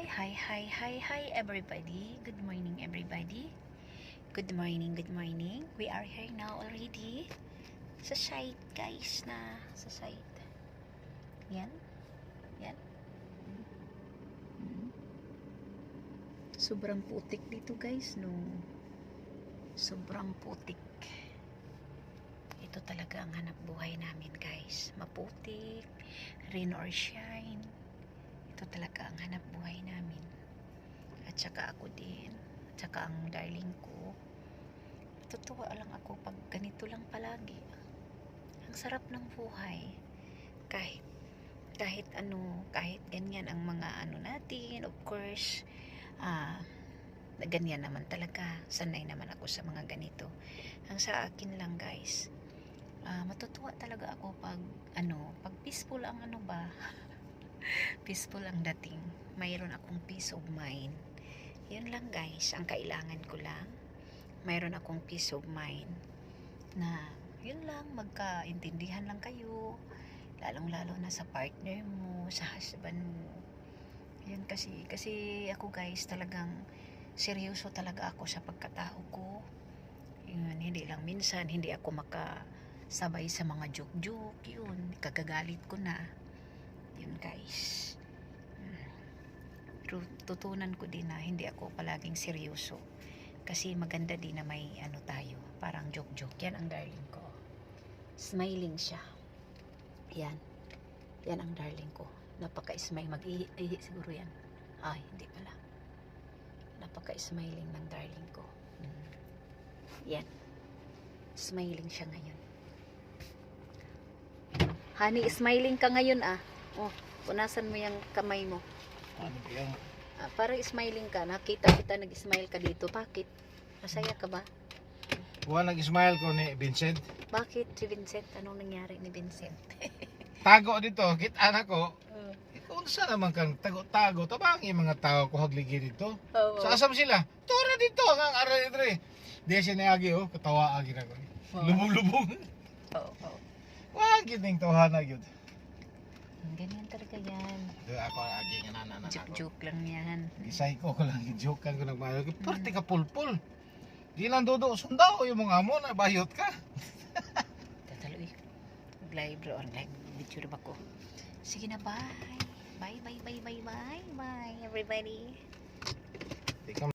Hi everybody. Good morning everybody. Good morning. We are here now already sa site guys sa site. Yan. Sobrang putik dito guys no. Sobrang putik. Ito talaga ang hanap buhay namin guys. Maputik, rain or shine. Ito talaga ang hanap buhay namin. At saka ako din. At saka ang darling ko. Natutuwa lang ako pag ganito lang palagi. Ang sarap ng buhay. Kahit ganyan ang mga natin, of course, ganyan naman talaga. Sanay naman ako sa mga ganito. Ang sa akin lang guys, matutuwa talaga ako pag peaceful ang peaceful ang dating. Mayroon akong peace of mind. Yun lang guys, ang kailangan ko lang. Mayroon akong peace of mind na yun lang, magkaintindihan lang kayo, lalong-lalo na sa partner mo, sa husband mo. Yun kasi ako guys, talagang seryoso talaga ako sa pagkatao ko. Yun, hindi lang minsan, hindi ako makasabay sa mga joke-joke. Yun, kagagalit ko na. Yun guys. Pero tutunan ko din na hindi ako palaging seryoso. Kasi maganda din na may tayo, parang joke-joke. Yan ang darling ko. Smiling siya. Yan ang darling ko. Napaka-smile. Mag-ihi siguro yan. Ay, hindi pala. Napaka-smiling ng darling ko. Yan. Smiling siya ngayon. Honey, smiling ka ngayon Oh, punasan mo yung kamay mo. Ano yan? Parang smiling ka. Nakita kita nag-smile ka dito. Bakit? Masaya ka ba? Buwan nag-smile ko ni Vincent. Bakit si Vincent? Anong nangyari ni Vincent? Tago dito, kita ko. Kung saan naman kang tago-tago, tabang yung mga tao ko hagligi dito. Sa asam sila, tura dito, ang aral-idre. Di siya niyagi, katawa agi na ko. Lubong-lubong. Wag yun yung tawhana yun. Ganyan talaga yan. Ako agi nga nanan ako. Joke lang yan. Isay ko lang, joke ko lang mayo. Parte ka pulpul. Di lang dodo, sundaw yung mga amo na bayot ka. Tataloy. Mag-live bro, live video rin ako. Sige na, bye. Bye everybody.